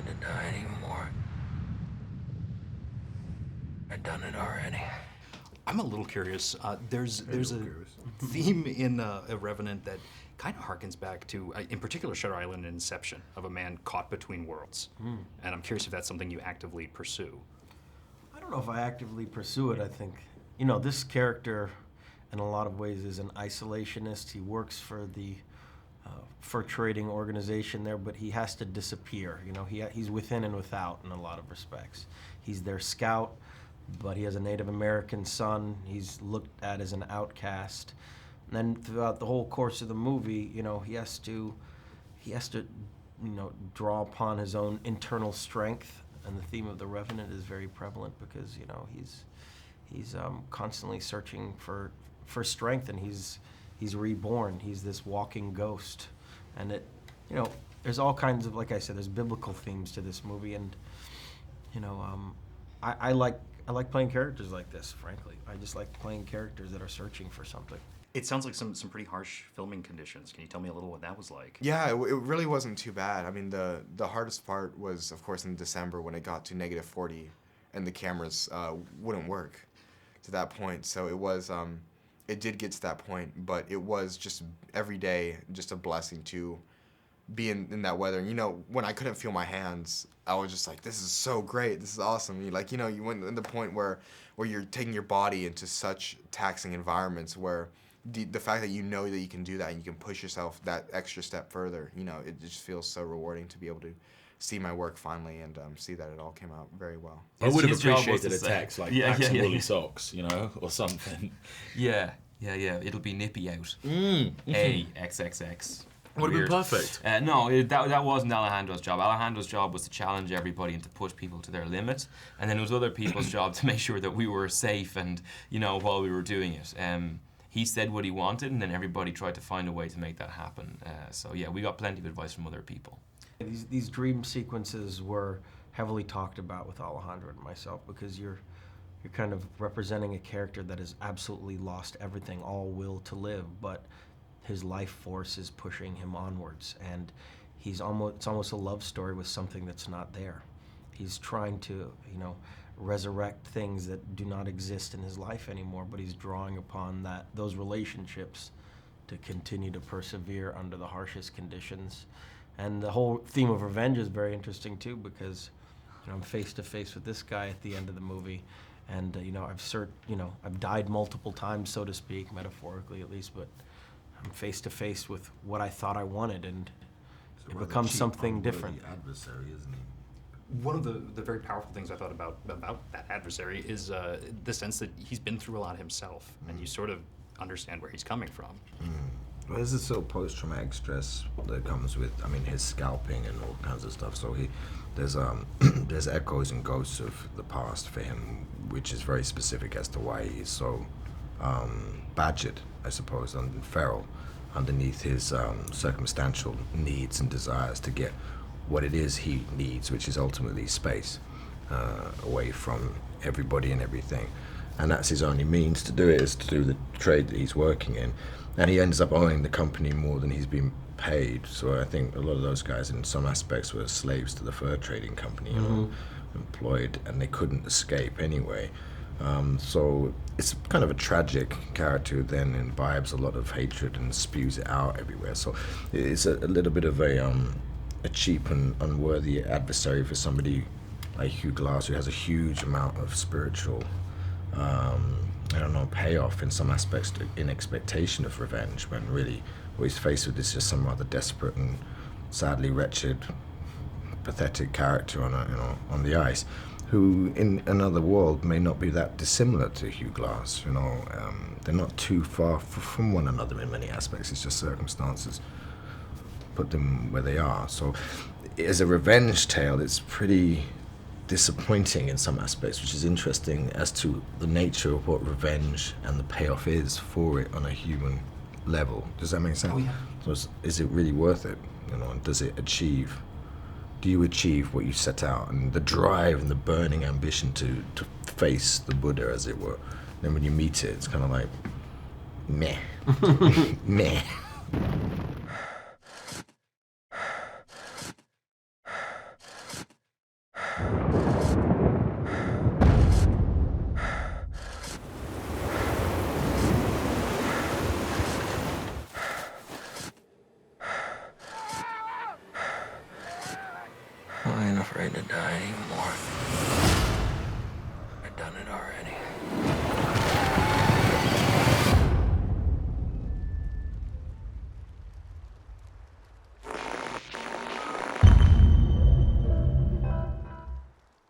afraid to die anymore. I've done it already. I'm a little curious. There's a curious. theme in Revenant that kind of harkens back to, in particular, Shutter Island and Inception, of a man caught between worlds. And I'm curious if that's something you actively pursue. I don't know if I actively pursue it. I think, you know, this character in a lot of ways is an isolationist. He works for the fur trading organization there, but he has to disappear. You know, he's within and without in a lot of respects. He's their scout, but he has a Native American son. He's looked at as an outcast. And then throughout the whole course of the movie, you know, he has to, you know, draw upon his own internal strength. And the theme of the Revenant is very prevalent because, you know, he's constantly searching for strength, and he's reborn. He's this walking ghost, and it, you know, there's all kinds of, like I said, there's biblical themes to this movie, and you know, I like playing characters like this. Frankly, I just like playing characters that are searching for something. It sounds like some pretty harsh filming conditions. Can you tell me a little what that was like? Yeah, it really wasn't too bad. I mean, the hardest part was, of course, in December when it got to -40 and the cameras wouldn't work to that point. So it was, it did get to that point, but it was just every day just a blessing to be in that weather. And, you know, when I couldn't feel my hands, I was just like, this is so great. This is awesome. You went to the point where you're taking your body into such taxing environments where the fact that you know that you can do that and you can push yourself that extra step further, you know, it just feels so rewarding to be able to see my work finally and see that it all came out very well. I would have His job was appreciated to a say- text like Yeah, pack some yeah, woolly yeah. socks, you know, or something. Yeah. It'll be nippy out. XXX. Would have been Weird. perfect. No, that wasn't Alejandro's job. Alejandro's job was to challenge everybody and to push people to their limit. And then it was other people's job to make sure that we were safe and, you know, while we were doing it. He said what he wanted, and then everybody tried to find a way to make that happen. So yeah, we got plenty of advice from other people. These dream sequences were heavily talked about with Alejandro and myself because you're kind of representing a character that has absolutely lost everything, all will to live, but his life force is pushing him onwards, and it's almost a love story with something that's not there. He's trying to, you know, resurrect things that do not exist in his life anymore, but he's drawing upon those relationships to continue to persevere under the harshest conditions. And the whole theme of revenge is very interesting too, because, you know, I'm face to face with this guy at the end of the movie, and you know, I've died multiple times, so to speak, metaphorically at least, but I'm face to face with what I thought I wanted, and it becomes something different. Adversary, isn't he? One of the very powerful things I thought about that adversary is the sense that he's been through a lot himself, and you sort of understand where he's coming from. Well, there's this sort of post-traumatic stress that comes with, I mean, his scalping and all kinds of stuff. So there's echoes and ghosts of the past for him, which is very specific as to why he's so badgered, I suppose, and feral underneath his circumstantial needs and desires to get what it is he needs, which is ultimately space, away from everybody and everything. And that's his only means to do it, is to do the trade that he's working in. And he ends up owning the company more than he's been paid. So I think a lot of those guys in some aspects were slaves to the fur trading company, you know, employed, and they couldn't escape anyway. So it's kind of a tragic character who then imbibes a lot of hatred and spews it out everywhere. So it's a little bit of a cheap and unworthy adversary for somebody like Hugh Glass, who has a huge amount of spiritual, payoff in some aspects in expectation of revenge, when really what he's faced with is just some rather desperate and sadly wretched, pathetic character on the ice, who in another world may not be that dissimilar to Hugh Glass. You know, they're not too far from one another in many aspects. It's just circumstances put them where they are. So as a revenge tale, it's pretty disappointing in some aspects, which is interesting as to the nature of what revenge and the payoff is for it on a human level. Does that make sense? Oh, yeah. So is it really worth it? You know, and do you achieve what you set out, and the drive and the burning ambition to face the Buddha, as it were? And then when you meet it, it's kind of like, meh, meh. afraid to die anymore.